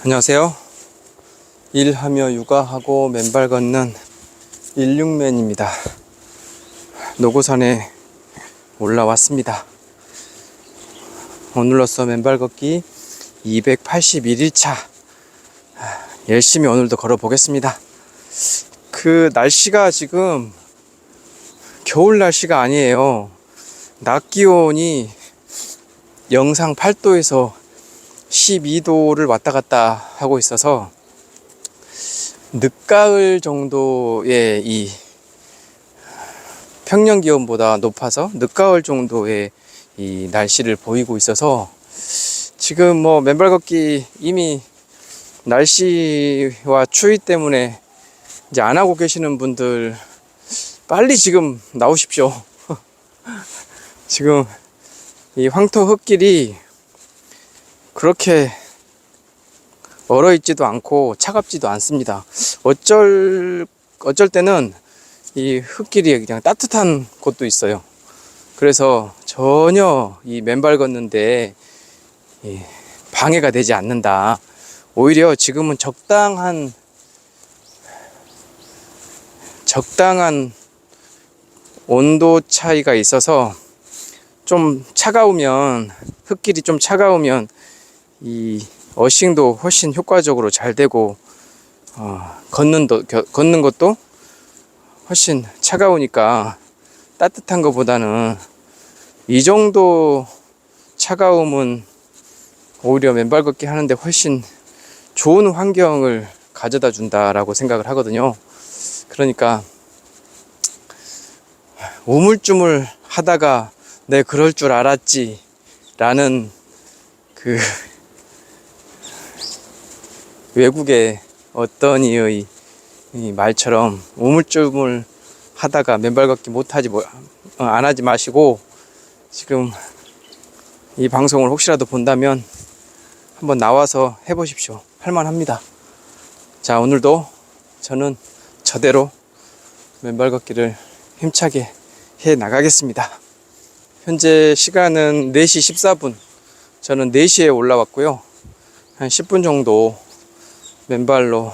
안녕하세요. 일하며 육아하고 맨발 걷는 16맨입니다. 노고산에 올라왔습니다. 오늘로써 맨발 걷기 281일차 열심히 오늘도 걸어 보겠습니다. 그 날씨가 지금 겨울 날씨가 아니에요. 낮 기온이 영상 8도에서 12도를 왔다 갔다 하고 있어서 늦가을 정도의 이 평년 기온보다 높아서 늦가을 정도의 이 날씨를 보이고 있어서 지금 뭐 맨발 걷기 이미 날씨와 추위 때문에 이제 안 하고 계시는 분들 빨리 지금 나오십시오. 지금 이 황토 흙길이 그렇게 얼어 있지도 않고 차갑지도 않습니다. 어쩔 때는 이 흙길이 그냥 따뜻한 곳도 있어요. 그래서 전혀 이 맨발 걷는데 방해가 되지 않는다. 오히려 지금은 적당한 온도 차이가 있어서 좀 차가우면, 흙길이 좀 차가우면 이 어싱도 훨씬 효과적으로 잘 되고 걷는 것도 훨씬 차가우니까 따뜻한 것보다는 이 정도 차가움은 오히려 맨발 걷기 하는데 훨씬 좋은 환경을 가져다 준다라고 생각을 하거든요. 그러니까 우물쭈물 하다가 내 그럴 줄 알았지 라는 그 외국의 어떤 이의 이 말처럼 우물쭈물 하다가 맨발 걷기 안 하지 마시고 지금 이 방송을 혹시라도 본다면 한번 나와서 해보십시오. 할만합니다. 자, 오늘도 저는 저대로 맨발 걷기를 힘차게 해 나가겠습니다. 현재 시간은 4시 14분. 저는 4시에 올라왔고요. 한 10분 정도 맨발로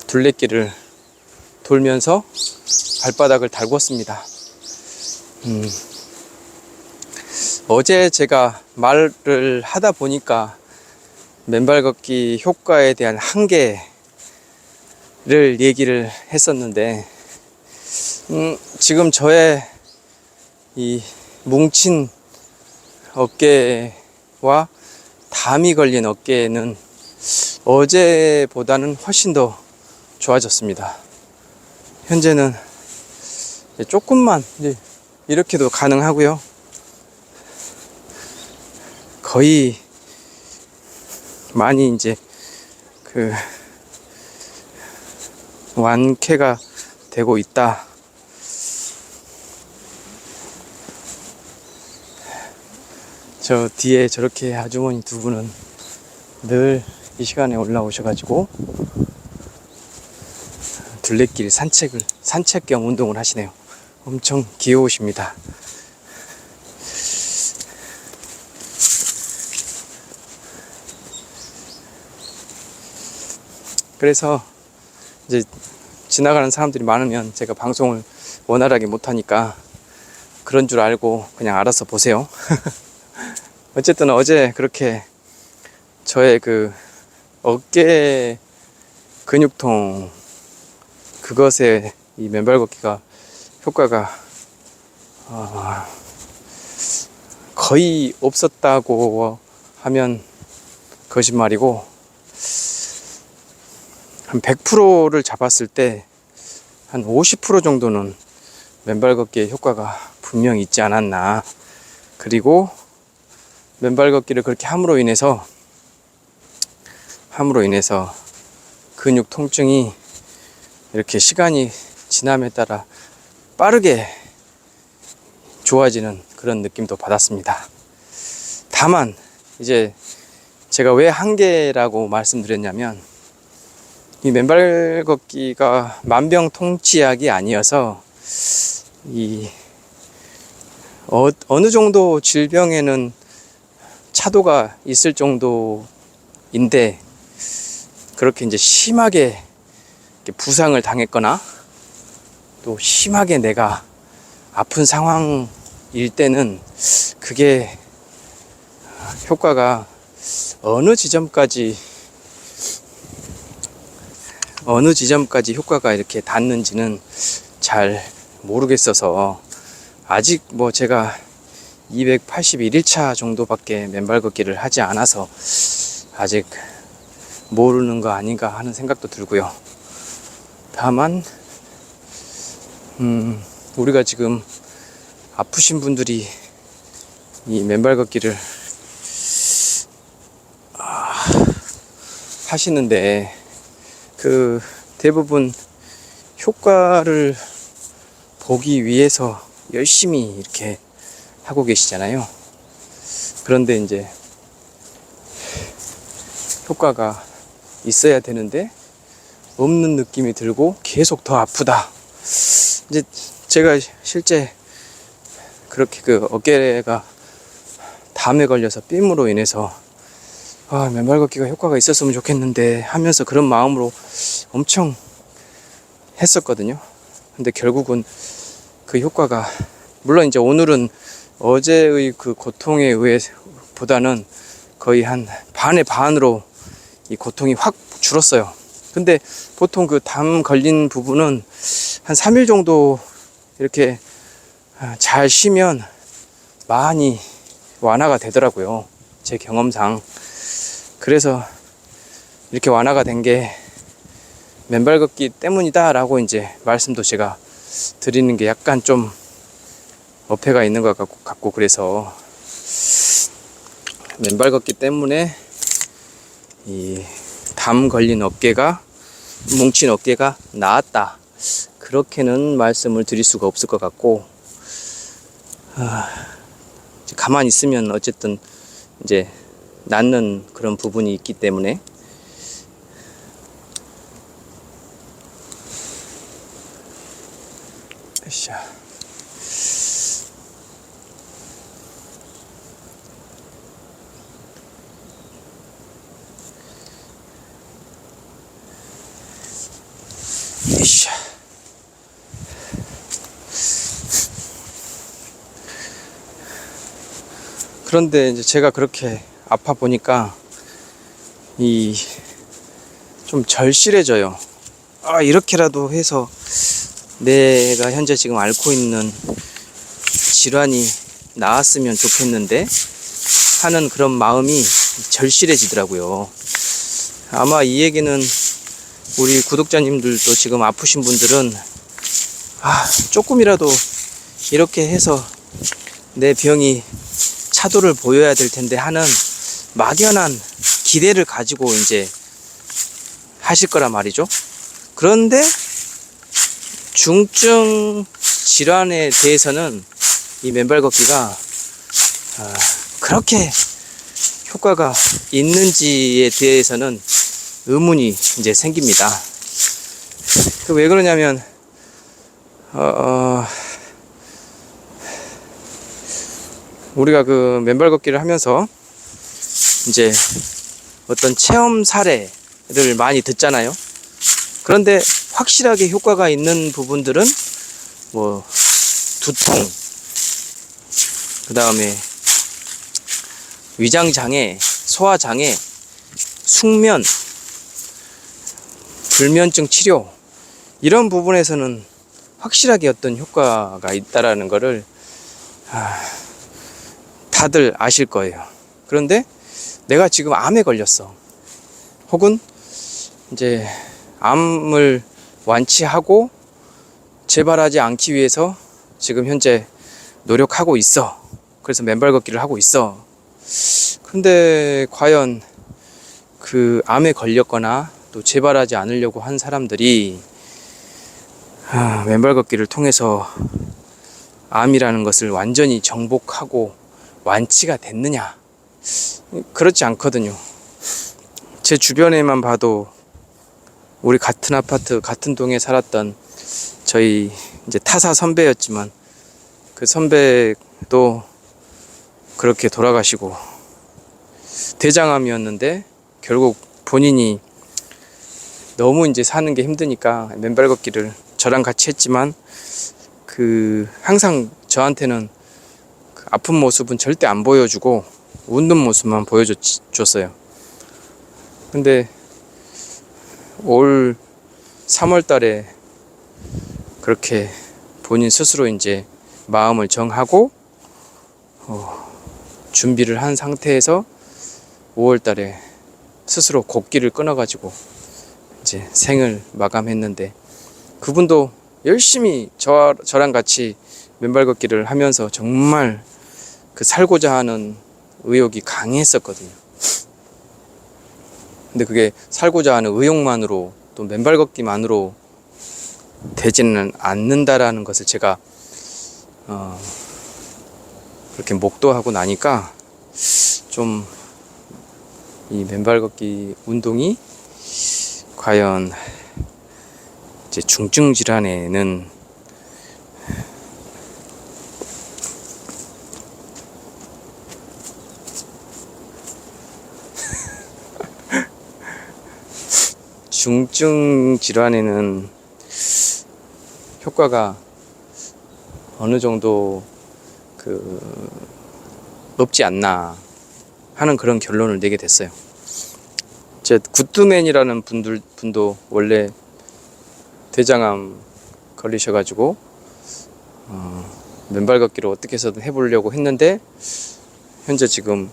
둘레길을 돌면서 발바닥을 달궜습니다. 어제 제가 말을 하다 보니까 맨발 걷기 효과에 대한 한계를 얘기를 했었는데 지금 저의 이 뭉친 어깨와 담이 걸린 어깨는 어제보다는 훨씬 더 좋아졌습니다. 현재는 조금만 이렇게도 가능하고요. 거의 많이 이제 그 완쾌가 되고 있다. 저 뒤에 저렇게 아주머니 두 분은 늘 이 시간에 올라오셔가지고 둘레길 산책 겸 운동을 하시네요. 엄청 귀여우십니다. 그래서 이제 지나가는 사람들이 많으면 제가 방송을 원활하게 못하니까 그런 줄 알고 그냥 알아서 보세요. 어쨌든 어제 그렇게 저의 그 어깨 근육통 그것에 이 맨발 걷기가 효과가 거의 없었다고 하면 거짓말이고 한 100%를 잡았을 때 한 50% 정도는 맨발 걷기의 효과가 분명히 있지 않았나. 그리고 맨발 걷기를 그렇게 함으로 인해서 근육 통증이 이렇게 시간이 지남에 따라 빠르게 좋아지는 그런 느낌도 받았습니다. 다만 이제 제가 왜 한계라고 말씀드렸냐면 이 맨발 걷기가 만병통치약이 아니어서 이 어느 정도 질병에는 차도가 있을 정도인데 그렇게 이제 심하게 부상을 당했거나 또 심하게 내가 아픈 상황일 때는 그게 효과가 어느 지점까지 효과가 이렇게 닿는지는 잘 모르겠어서 아직 뭐 제가 281일차 정도밖에 맨발 걷기를 하지 않아서 아직 모르는 거 아닌가 하는 생각도 들고요. 다만 우리가 지금 아프신 분들이 이 맨발 걷기를 하시는데 그 대부분 효과를 보기 위해서 열심히 이렇게 하고 계시잖아요. 그런데 이제 효과가 있어야 되는데 없는 느낌이 들고 계속 더 아프다. 이제 제가 실제 그렇게 그 어깨가 담에 걸려서 삔으로 인해서 맨발 걷기가 효과가 있었으면 좋겠는데 하면서 그런 마음으로 엄청 했었거든요. 근데 결국은 그 효과가 물론 이제 오늘은 어제의 그 고통에 의해 보다는 거의 한 반의 반으로 이 고통이 확 줄었어요. 근데 보통 그 담 걸린 부분은 한 3일 정도 이렇게 잘 쉬면 많이 완화가 되더라고요. 제 경험상. 그래서 이렇게 완화가 된 게 맨발 걷기 때문이다 라고 이제 말씀도 제가 드리는 게 약간 좀 어폐가 있는 것 같고 그래서 맨발 걷기 때문에 이 담 걸린 어깨가 뭉친 어깨가 나았다 그렇게는 말씀을 드릴 수가 없을 것 같고 가만히 있으면 어쨌든 이제 낫는 그런 부분이 있기 때문에 으쌰. 으쌰. 그런데 이제 제가 그렇게 아파 보니까 좀 절실해져요. 이렇게라도 해서 내가 현재 지금 앓고 있는 질환이 나았으면 좋겠는데 하는 그런 마음이 절실해지더라고요. 아마 이 얘기는 우리 구독자님들도 지금 아프신 분들은 조금이라도 이렇게 해서 내 병이 차도를 보여야 될 텐데 하는 막연한 기대를 가지고 이제 하실 거란 말이죠. 그런데 중증 질환에 대해서는 이 맨발 걷기가 그렇게 효과가 있는지에 대해서는 의문이 이제 생깁니다. 왜 그러냐면 우리가 그 맨발 걷기를 하면서 이제 어떤 체험 사례를 많이 듣잖아요. 그런데 확실하게 효과가 있는 부분들은 뭐 두통, 그 다음에 위장장애, 소화장애, 숙면, 불면증 치료 이런 부분에서는 확실하게 어떤 효과가 있다라는 거를 다들 아실 거예요. 그런데 내가 지금 암에 걸렸어. 혹은 이제 암을 완치하고 재발하지 않기 위해서 지금 현재 노력하고 있어. 그래서 맨발 걷기를 하고 있어. 근데 과연 그 암에 걸렸거나 또 재발하지 않으려고 한 사람들이 맨발 걷기를 통해서 암이라는 것을 완전히 정복하고 완치가 됐느냐? 그렇지 않거든요. 제 주변에만 봐도 우리 같은 아파트 같은 동에 살았던 저희 이제 타사 선배였지만 그 선배도 그렇게 돌아가시고 대장암이었는데 결국 본인이 너무 이제 사는 게 힘드니까 맨발 걷기를 저랑 같이 했지만 그 항상 저한테는 그 아픈 모습은 절대 안 보여주고 웃는 모습만 보여줬어요. 근데 올 3월 달에 그렇게 본인 스스로 이제 마음을 정하고 준비를 한 상태에서 5월 달에 스스로 곡기를 끊어가지고 이제 생을 마감했는데 그분도 열심히 저랑 같이 맨발 걷기를 하면서 정말 그 살고자 하는 의욕이 강했었거든요. 근데 그게 살고자 하는 의욕만으로 또 맨발 걷기만으로 되지는 않는다라는 것을 제가 그렇게 목도하고 나니까 좀 이 맨발 걷기 운동이 과연 이제 중증 질환에는 중증 질환에는 효과가 어느 정도 없지 않나 하는 그런 결론을 내게 됐어요. 제 굿드맨이라는 분도 원래 대장암 걸리셔가지고 맨발 걷기를 어떻게 해서든 해보려고 했는데 현재 지금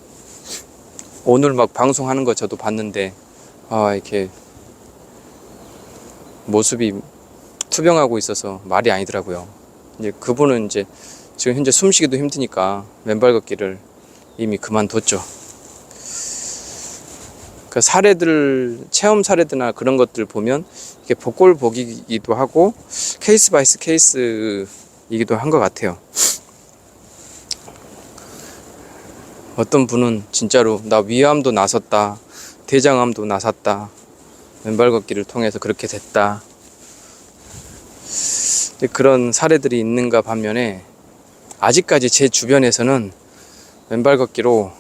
오늘 막 방송하는 거 저도 봤는데 이렇게 모습이 투병하고 있어서 말이 아니더라고요. 이제 그분은 이제 지금 현재 숨쉬기도 힘드니까 맨발 걷기를 이미 그만뒀죠. 그 사례들, 체험 사례들이나 그런 것들 보면 이게 복골복이기도 하고 케이스 바이 케이스이기도 한 것 같아요. 어떤 분은 진짜로 나 위암도 나섰다, 대장암도 나섰다, 맨발 걷기를 통해서 그렇게 됐다, 그런 사례들이 있는가 반면에 아직까지 제 주변에서는 맨발 걷기로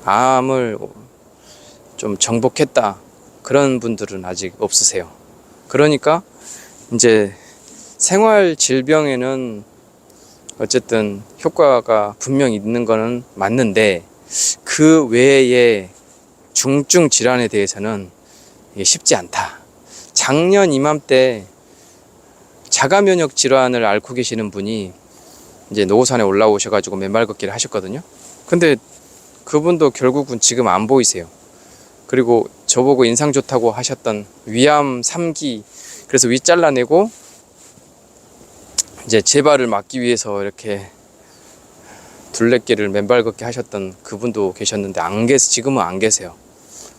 암을 좀 정복했다 그런 분들은 아직 없으세요. 그러니까 이제 생활 질병에는 어쨌든 효과가 분명히 있는 거는 맞는데 그 외에 중증 질환에 대해서는 이게 쉽지 않다. 작년 이맘때 자가 면역 질환을 앓고 계시는 분이 이제 노후산에 올라오셔가지고 맨발 걷기를 하셨거든요. 근데 그분도 결국은 지금 안 보이세요. 그리고 저보고 인상 좋다고 하셨던 위암 3기, 그래서 위 잘라내고 이제 재발을 막기 위해서 이렇게 둘레길을 맨발 걷기 하셨던 그분도 계셨는데 지금은 안 계세요.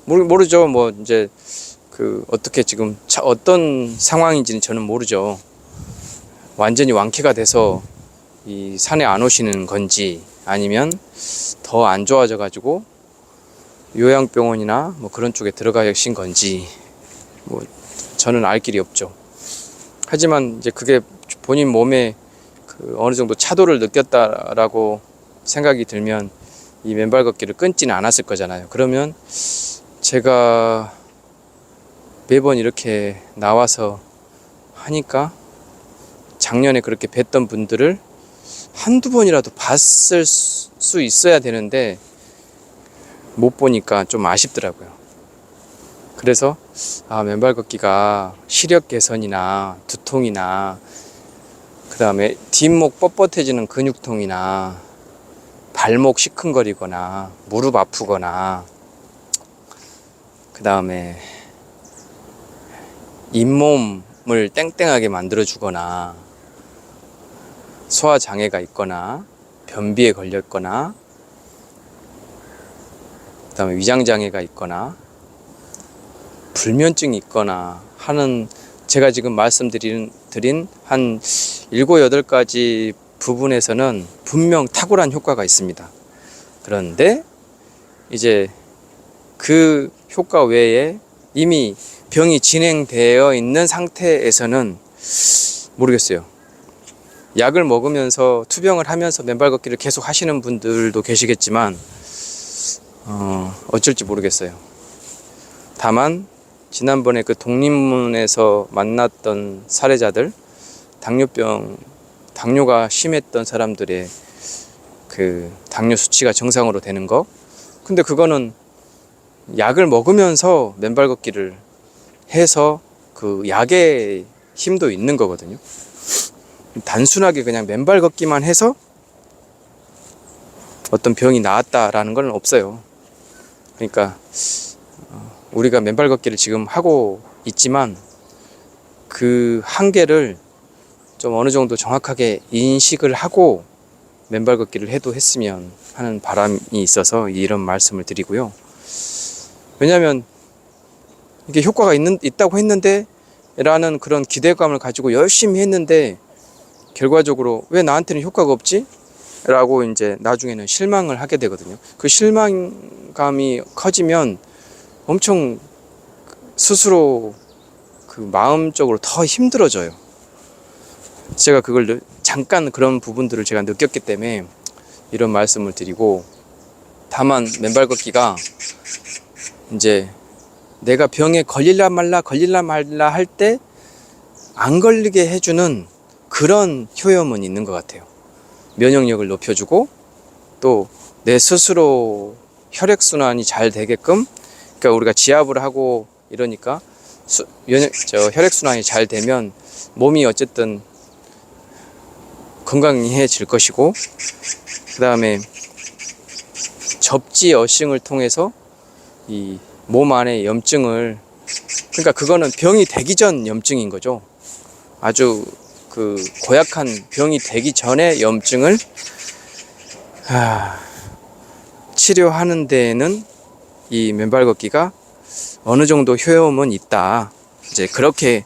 모르죠. 뭐 이제 그 어떻게 지금 어떤 상황인지는 저는 모르죠. 완전히 완쾌가 돼서 이 산에 안 오시는 건지 아니면 더 안 좋아져 가지고 요양병원이나 뭐 그런 쪽에 들어가 계신 건지 뭐 저는 알 길이 없죠. 하지만 이제 그게 본인 몸에 그 어느 정도 차도를 느꼈다라고 생각이 들면 이 맨발 걷기를 끊지는 않았을 거잖아요. 그러면 제가 매번 이렇게 나와서 하니까 작년에 그렇게 뵀던 분들을 한두 번이라도 봤을 수 있어야 되는데 못 보니까 좀 아쉽더라고요. 그래서 맨발 걷기가 시력 개선이나 두통이나 그 다음에 뒷목 뻣뻣해지는 근육통이나 발목 시큰거리거나 무릎 아프거나 그 다음에 잇몸을 땡땡하게 만들어주거나 소화장애가 있거나 변비에 걸렸거나 그 다음에 위장장애가 있거나 불면증이 있거나 하는 제가 지금 말씀드린 한 7, 8가지 부분에서는 분명 탁월한 효과가 있습니다. 그런데 이제 그 효과 외에 이미 병이 진행되어 있는 상태에서는 모르겠어요. 약을 먹으면서 투병을 하면서 맨발 걷기를 계속 하시는 분들도 계시겠지만 어쩔지 모르겠어요. 다만 지난번에 그 독립문에서 만났던 사례자들, 당뇨가 심했던 사람들의 그 당뇨 수치가 정상으로 되는 거, 근데 그거는 약을 먹으면서 맨발 걷기를 해서 그 약의 힘도 있는 거거든요. 단순하게 그냥 맨발 걷기만 해서 어떤 병이 나았다라는 건 없어요. 그러니까 우리가 맨발 걷기를 지금 하고 있지만 그 한계를 좀 어느 정도 정확하게 인식을 하고 맨발 걷기를 해도 했으면 하는 바람이 있어서 이런 말씀을 드리고요. 왜냐하면 이게 효과가 있다고 했는데 라는 그런 기대감을 가지고 열심히 했는데 결과적으로 왜 나한테는 효과가 없지? 라고 이제 나중에는 실망을 하게 되거든요. 그 실망감이 커지면 엄청 스스로 그 마음적으로 더 힘들어져요. 제가 그걸 잠깐 그런 부분들을 제가 느꼈기 때문에 이런 말씀을 드리고, 다만 맨발 걷기가 이제 내가 병에 걸릴라 말라 할 때 안 걸리게 해주는 그런 효험은 있는 것 같아요. 면역력을 높여주고 또 내 스스로 혈액순환이 잘 되게끔, 그러니까 우리가 지압을 하고 이러니까 혈액순환이 잘 되면 몸이 어쨌든 건강해질 것이고, 그 다음에 접지 어싱을 통해서 이 몸 안에 염증을, 그러니까 그거는 병이 되기 전 염증인 거죠. 아주 그 고약한 병이 되기 전에 염증을 치료하는 데에는 이 맨발 걷기가 어느 정도 효험은 있다. 이제 그렇게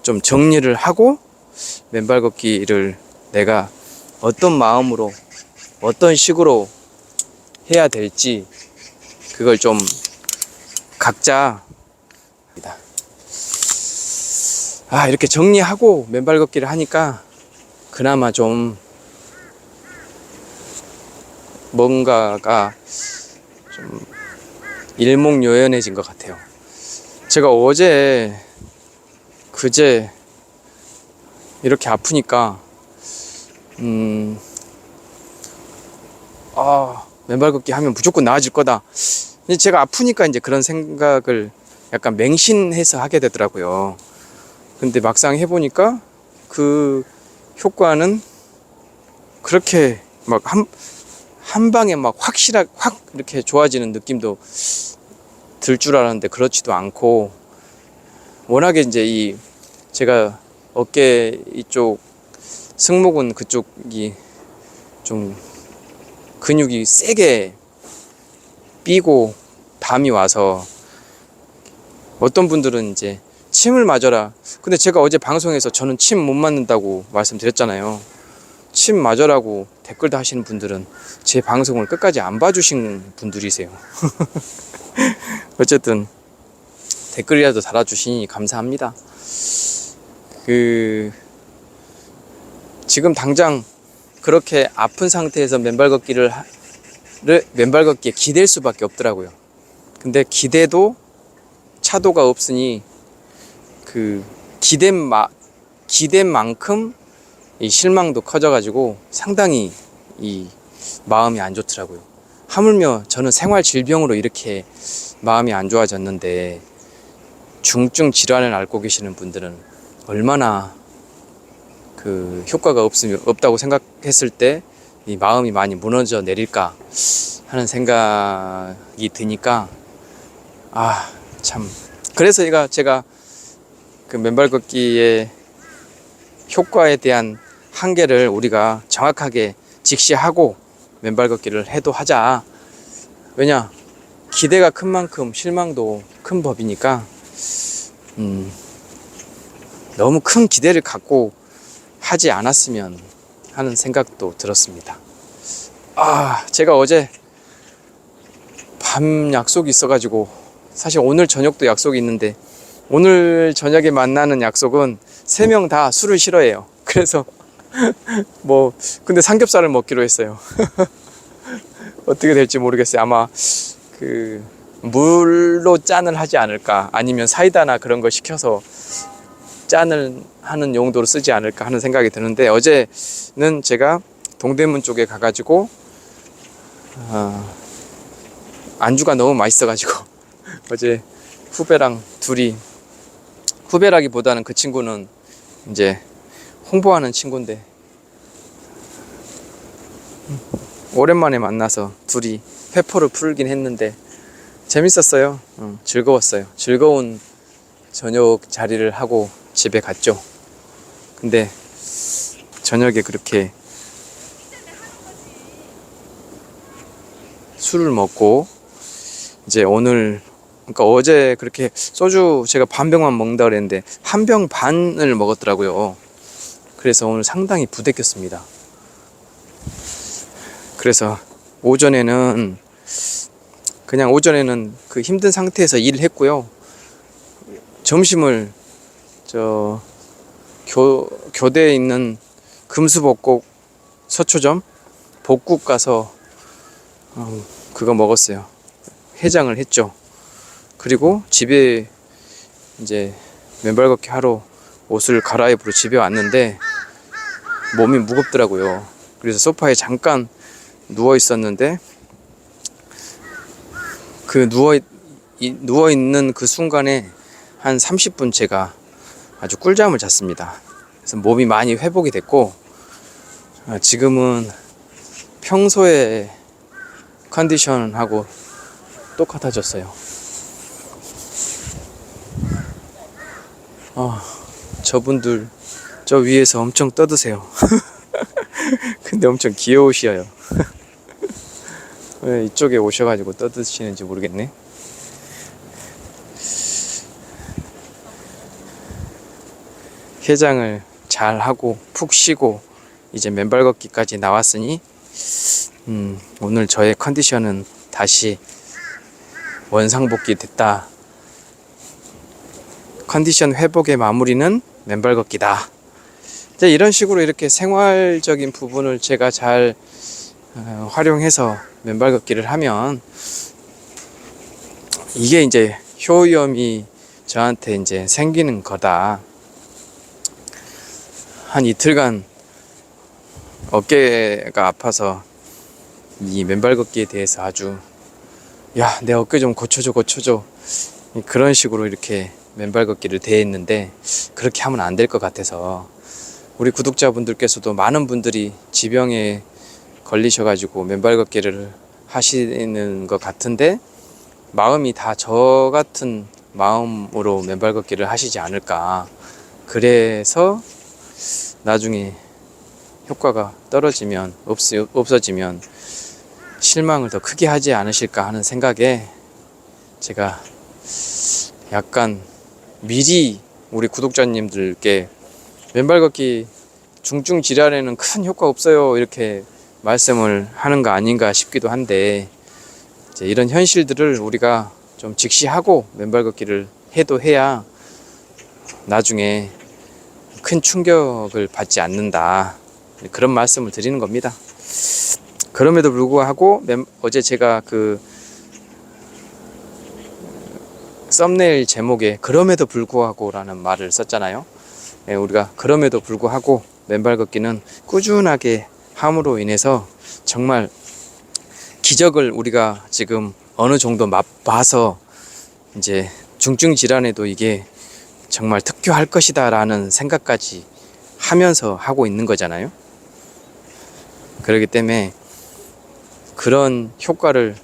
좀 정리를 하고 맨발 걷기를 내가 어떤 마음으로 어떤 식으로 해야 될지 그걸 좀 각자 이렇게 정리하고 맨발 걷기를 하니까 그나마 좀 뭔가가 좀 일목요연해진 것 같아요. 제가 그제 이렇게 아프니까 맨발 걷기 하면 무조건 나아질 거다. 제가 아프니까 이제 그런 생각을 약간 맹신해서 하게 되더라고요. 근데 막상 해보니까 그 효과는 그렇게 막 한 방에 막 확 이렇게 좋아지는 느낌도 들 줄 알았는데 그렇지도 않고, 워낙에 이제 제가 어깨 이쪽 승모근 그쪽이 좀 근육이 세게 삐고 담이 와서 어떤 분들은 이제 침을 맞아라. 근데 제가 어제 방송에서 저는 침 못 맞는다고 말씀드렸잖아요. 침 맞으라고 댓글 다시는 분들은 제 방송을 끝까지 안 봐주신 분들이세요. 어쨌든 댓글이라도 달아주시니 감사합니다. 지금 당장 그렇게 아픈 상태에서 맨발 걷기에 기댈 수밖에 없더라고요. 근데 기대도 차도가 없으니 그 기댄 만큼 이 실망도 커져가지고 상당히 이 마음이 안 좋더라고요. 하물며 저는 생활 질병으로 이렇게 마음이 안 좋아졌는데 중증 질환을 앓고 계시는 분들은 얼마나 그 효과가 없다고 생각했을 때 이 마음이 많이 무너져 내릴까 하는 생각이 드니까 참, 그래서 제가 그 맨발 걷기의 효과에 대한 한계를 우리가 정확하게 직시하고 맨발 걷기를 해도 하자. 왜냐, 기대가 큰 만큼 실망도 큰 법이니까 너무 큰 기대를 갖고 하지 않았으면 하는 생각도 들었습니다. 제가 어제 밤 약속이 있어가지고 사실 오늘 저녁도 약속이 있는데 오늘 저녁에 만나는 약속은 3명 다 술을 싫어해요. 그래서 뭐 근데 삼겹살을 먹기로 했어요. 어떻게 될지 모르겠어요. 아마 그 물로 짠을 하지 않을까, 아니면 사이다나 그런 거 시켜서 짠을 하는 용도로 쓰지 않을까 하는 생각이 드는데, 어제는 제가 동대문 쪽에 가가지고 안주가 너무 맛있어가지고 어제 후배랑 둘이, 후배라기보다는 그 친구는 이제 홍보하는 친구인데 오랜만에 만나서 둘이 회포를 풀긴 했는데 재밌었어요. 즐거웠어요. 즐거운 저녁 자리를 하고 집에 갔죠. 근데 저녁에 그렇게 술을 먹고 이제 오늘, 그러니까 어제 그렇게 소주 제가 반 병만 먹는다 그랬는데 한 병 반을 먹었더라고요. 그래서 오늘 상당히 부대꼈습니다. 그래서 오전에는 그 힘든 상태에서 일을 했고요. 점심을 교대에 있는 금수복곡 서초점 복국 가서 그거 먹었어요. 해장을 했죠. 그리고 집에 이제 맨발 걷기 하러 옷을 갈아입으러 집에 왔는데 몸이 무겁더라고요. 그래서 소파에 잠깐 누워 있었는데 그 누워 있는 그 순간에 한 30분 제가 아주 꿀잠을 잤습니다. 그래서 몸이 많이 회복이 됐고 지금은 평소에 컨디션하고 똑같아졌어요. 저분들 저 위에서 엄청 떠드세요. 근데 엄청 귀여우시어요. 왜 이쪽에 오셔가지고 떠드시는지 모르겠네. 해장을 잘 하고 푹 쉬고 이제 맨발 걷기까지 나왔으니 오늘 저의 컨디션은 다시 원상복귀 됐다. 컨디션 회복의 마무리는 맨발 걷기다. 이제 이런 식으로 이렇게 생활적인 부분을 제가 잘 활용해서 맨발 걷기를 하면 이게 이제 효염이 저한테 이제 생기는 거다. 한 이틀간 어깨가 아파서 이 맨발 걷기에 대해서 아주 내 어깨 좀 고쳐줘 그런 식으로 이렇게 맨발 걷기를 대했는데 그렇게 하면 안 될 것 같아서 우리 구독자분들께서도 많은 분들이 지병에 걸리셔가지고 맨발 걷기를 하시는 것 같은데 마음이 다 저 같은 마음으로 맨발 걷기를 하시지 않을까. 그래서 나중에 효과가 떨어지면 없어지면 실망을 더 크게 하지 않으실까 하는 생각에 제가 약간 미리 우리 구독자님들께 맨발 걷기 중증 질환에는 큰 효과 없어요 이렇게 말씀을 하는 거 아닌가 싶기도 한데 이제 이런 현실들을 우리가 좀 직시하고 맨발 걷기를 해야 나중에 큰 충격을 받지 않는다, 그런 말씀을 드리는 겁니다. 그럼에도 불구하고 어제 제가 그 썸네일 제목에 그럼에도 불구하고 라는 말을 썼잖아요. 우리가 그럼에도 불구하고 맨발 걷기는 꾸준하게 함으로 인해서 정말 기적을 우리가 지금 어느 정도 맛봐서 이제 중증 질환에도 이게 정말 특효할 것이다 라는 생각까지 하면서 하고 있는 거잖아요. 그렇기 때문에 그런 효과를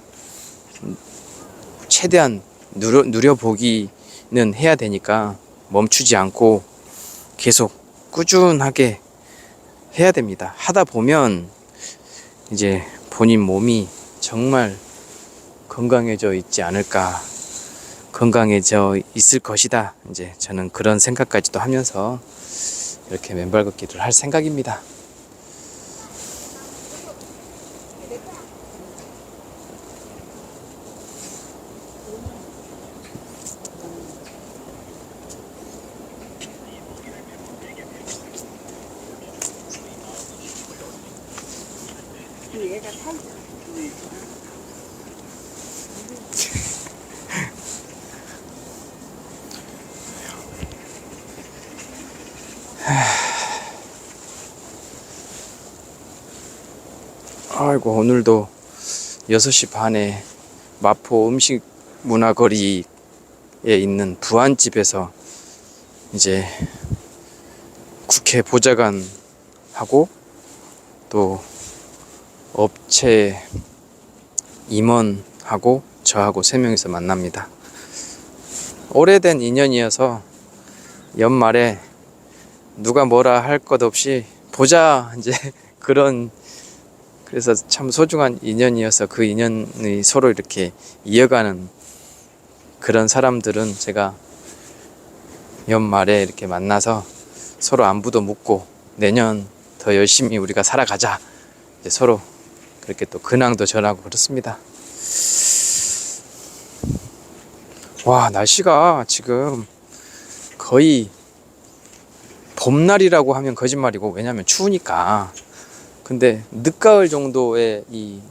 최대한 누려보기는 해야 되니까 멈추지 않고 계속 꾸준하게 해야 됩니다. 하다 보면 이제 본인 몸이 정말 건강해져 있지 않을까, 건강해져 있을 것이다. 이제 저는 그런 생각까지도 하면서 이렇게 맨발 걷기를 할 생각입니다. 얘가 살. 아이고, 오늘도 6시 반에 마포 음식 문화거리에 있는 부안집에서 이제 국회 보좌관하고 또 업체 임원하고 저하고 3명이서 만납니다. 오래된 인연이어서 연말에 누가 뭐라 할 것 없이 보자 이제 그래서 참 소중한 인연이어서 그 인연이 서로 이렇게 이어가는 그런 사람들은 제가 연말에 이렇게 만나서 서로 안부도 묻고 내년 더 열심히 우리가 살아가자 이제 서로 그렇게 또 근황도 전하고 그렇습니다. 와, 날씨가 지금 거의 봄날이라고 하면 거짓말이고, 왜냐면 추우니까. 근데 늦가을 정도의 이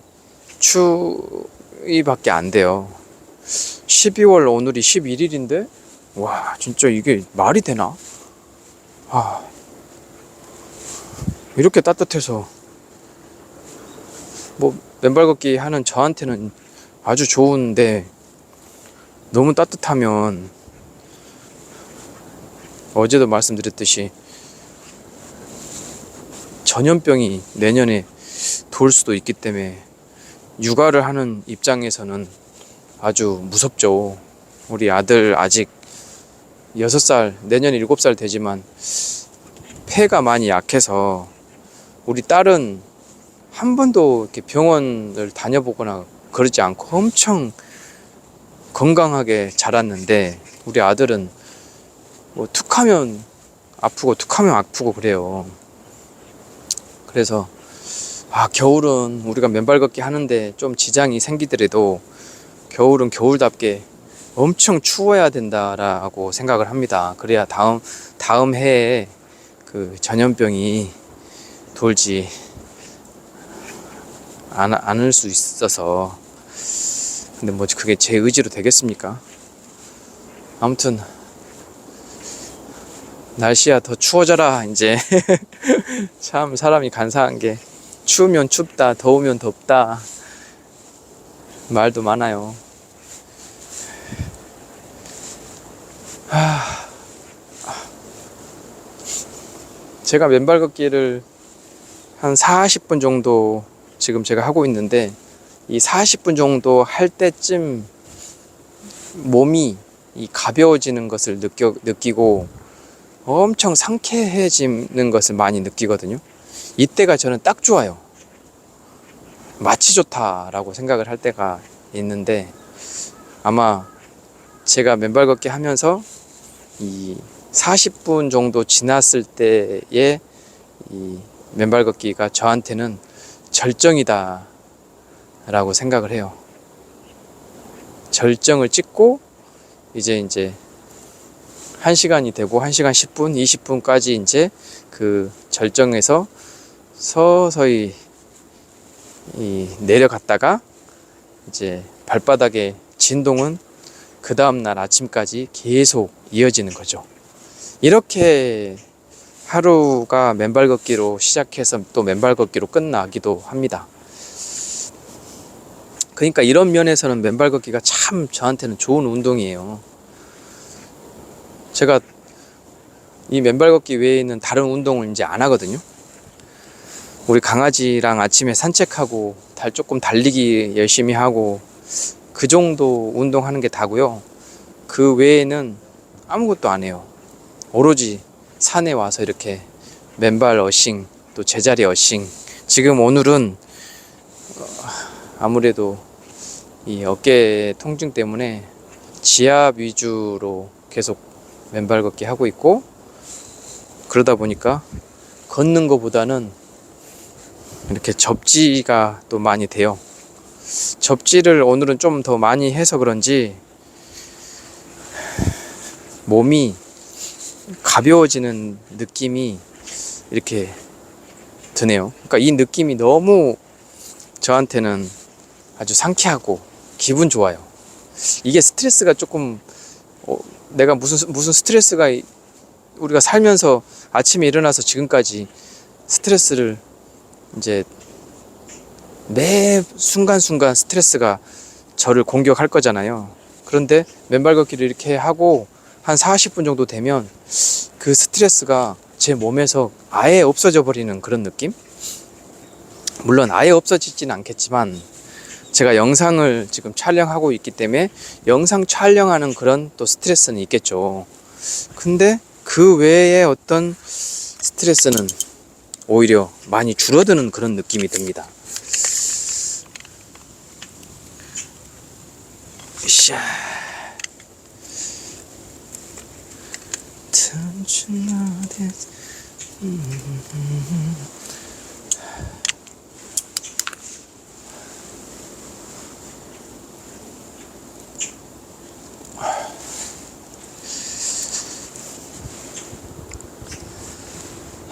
추위밖에 안 돼요. 12월 오늘이 11일인데 와, 진짜 이게 말이 되나? 이렇게 따뜻해서 뭐 맨발 걷기 하는 저한테는 아주 좋은데, 너무 따뜻하면 어제도 말씀드렸듯이 전염병이 내년에 돌 수도 있기 때문에 육아를 하는 입장에서는 아주 무섭죠. 우리 아들 아직 6살, 내년에 7살 되지만 폐가 많이 약해서, 우리 딸은 한 번도 이렇게 병원을 다녀보거나 그러지 않고 엄청 건강하게 자랐는데, 우리 아들은 뭐 툭하면 아프고 툭하면 아프고 그래요. 그래서 겨울은 우리가 맨발 걷기 하는데 좀 지장이 생기더라도 겨울은 겨울답게 엄청 추워야 된다라고 생각을 합니다. 그래야 다음 해에 그 전염병이 돌지 않을 수 있어서. 근데 뭐 그게 제 의지로 되겠습니까? 아무튼 날씨야 더 추워져라 이제. 참 사람이 간사한 게, 추우면 춥다, 더우면 덥다 말도 많아요. 제가 맨발 걷기를 한 40분 정도 지금 제가 하고 있는데, 이 40분 정도 할 때쯤 몸이 가벼워지는 것을 느끼고 엄청 상쾌해지는 것을 많이 느끼거든요. 이때가 저는 딱 좋아요. 마치 좋다라고 생각을 할 때가 있는데, 아마 제가 맨발 걷기 하면서 이 40분 정도 지났을 때의 이 맨발 걷기가 저한테는 절정이다 라고 생각을 해요. 절정을 찍고 이제 1시간이 되고 1시간 10분, 20분까지 이제 그 절정에서 서서히 내려갔다가 이제 발바닥의 진동은 그 다음날 아침까지 계속 이어지는 거죠. 이렇게 하루가 맨발 걷기로 시작해서 또 맨발 걷기로 끝나기도 합니다. 그러니까 이런 면에서는 맨발 걷기가 참 저한테는 좋은 운동이에요. 제가 이 맨발 걷기 외에는 다른 운동을 이제 안 하거든요. 우리 강아지랑 아침에 산책하고 조금 달리기 열심히 하고 그 정도 운동하는 게 다고요. 그 외에는 아무것도 안 해요. 오로지 산에 와서 이렇게 맨발 어싱, 또 제자리 어싱. 지금 오늘은 아무래도 이 어깨 통증 때문에 지압 위주로 계속 맨발 걷기 하고 있고, 그러다 보니까 걷는 것보다는 이렇게 접지가 또 많이 돼요. 접지를 오늘은 좀 더 많이 해서 그런지 몸이 가벼워지는 느낌이 이렇게 드네요. 그러니까 이 느낌이 너무 저한테는 아주 상쾌하고 기분 좋아요. 이게 스트레스가 조금 내가 무슨 스트레스가 우리가 살면서 아침에 일어나서 지금까지 스트레스를 이제 매 순간순간 스트레스가 저를 공격할 거잖아요. 그런데 맨발 걷기를 이렇게 하고 한 40분 정도 되면 그 스트레스가 제 몸에서 아예 없어져 버리는 그런 느낌? 물론 아예 없어지진 않겠지만 제가 영상을 지금 촬영하고 있기 때문에 영상 촬영하는 그런 또 스트레스는 있겠죠. 근데 그 외에 어떤 스트레스는 오히려 많이 줄어드는 그런 느낌이 듭니다. 샤.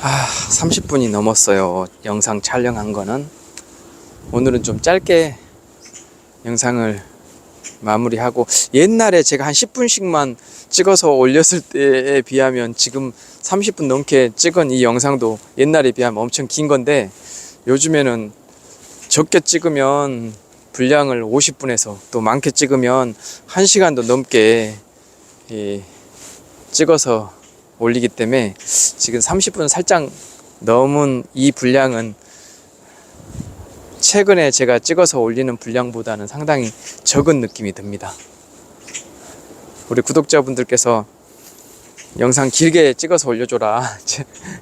아, 30분이 넘었어요. 영상 촬영한 거는. 오늘은 좀 짧게 영상을 마무리하고, 옛날에 제가 한 10분씩만 찍어서 올렸을 때에 비하면 지금 30분 넘게 찍은 이 영상도 옛날에 비하면 엄청 긴 건데, 요즘에는 적게 찍으면 분량을 50분에서 또 많게 찍으면 1시간도 넘게 찍어서 올리기 때문에 지금 30분 살짝 넘은 이 분량은 최근에 제가 찍어서 올리는 분량보다는 상당히 적은 느낌이 듭니다. 우리 구독자분들께서 영상 길게 찍어서 올려줘라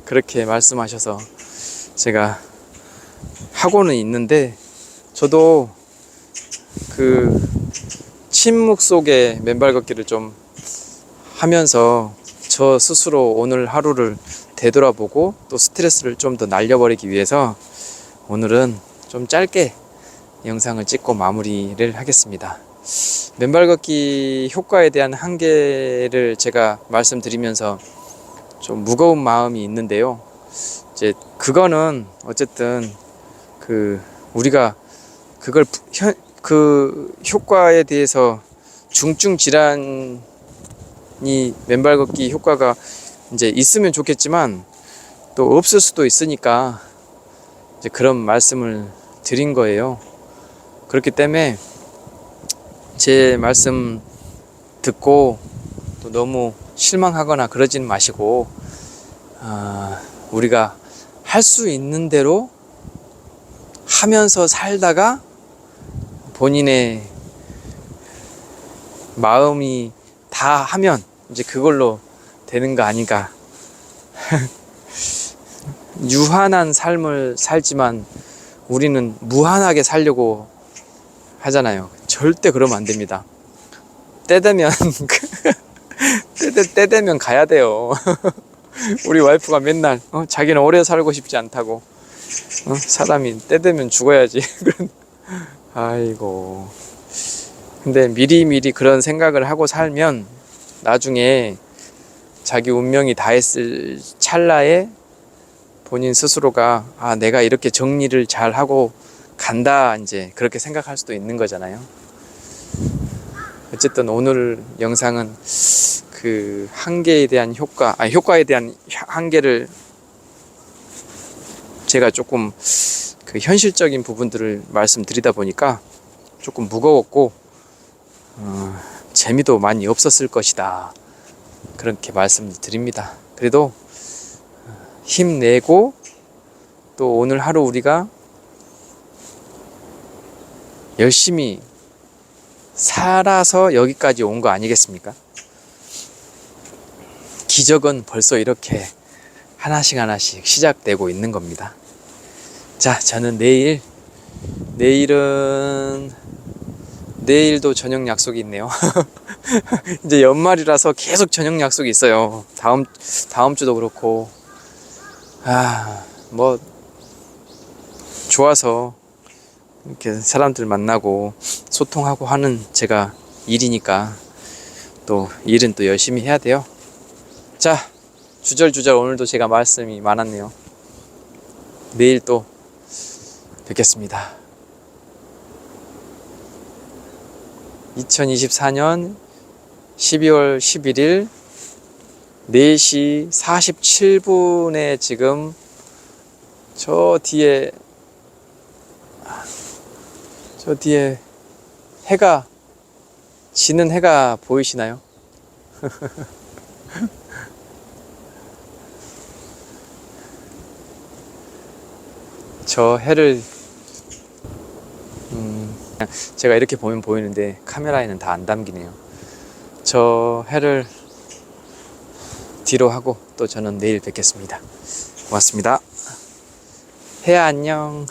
그렇게 말씀하셔서 제가 하고는 있는데, 저도 그 침묵 속에 맨발 걷기를 좀 하면서 저 스스로 오늘 하루를 되돌아보고 또 스트레스를 좀 더 날려버리기 위해서 오늘은 좀 짧게 영상을 찍고 마무리를 하겠습니다. 맨발 걷기 효과에 대한 한계를 제가 말씀드리면서 좀 무거운 마음이 있는데요. 이제 그거는 어쨌든 우리가 그걸 그 효과에 대해서 중증 질환이 맨발 걷기 효과가 이제 있으면 좋겠지만 또 없을 수도 있으니까 이제 그런 말씀을 드린 거예요. 그렇기 때문에 제 말씀 듣고 또 너무 실망하거나 그러진 마시고, 우리가 할 수 있는 대로 하면서 살다가 본인의 마음이 다 하면 이제 그걸로 되는 거 아닌가. 유한한 삶을 살지만 우리는 무한하게 살려고 하잖아요. 절대 그러면 안 됩니다. 때 되면 때 되면 가야 돼요. 우리 와이프가 맨날 자기는 오래 살고 싶지 않다고, 사람이 때 되면 죽어야지. 아이고. 근데 미리미리 그런 생각을 하고 살면 나중에 자기 운명이 다했을 찰나에 본인 스스로가 내가 이렇게 정리를 잘 하고 간다, 이제 그렇게 생각할 수도 있는 거잖아요. 어쨌든 오늘 영상은 그 한계에 대한 효과에 대한 한계를 제가 조금 그 현실적인 부분들을 말씀드리다 보니까 조금 무거웠고 재미도 많이 없었을 것이다, 그렇게 말씀드립니다. 그래도 힘내고 또 오늘 하루 우리가 열심히 살아서 여기까지 온 거 아니겠습니까? 기적은 벌써 이렇게 하나씩 시작되고 있는 겁니다. 자, 저는 내일도 저녁 약속이 있네요. 이제 연말이라서 계속 저녁 약속이 있어요. 다음 주도 그렇고. 뭐 좋아서 이렇게 사람들 만나고 소통하고 하는 제가 일이니까 또 일은 또 열심히 해야 돼요. 자, 주절주절 오늘도 제가 말씀이 많았네요. 내일 또 뵙겠습니다. 2024년 12월 11일 4시 47분에 지금 저 뒤에 해가 지는 해가 보이시나요? 저 해를 제가 이렇게 보면 보이는데 카메라에는 다 안 담기네요. 저 해를 뒤로 하고 또 저는 내일 뵙겠습니다. 고맙습니다. 해야 안녕.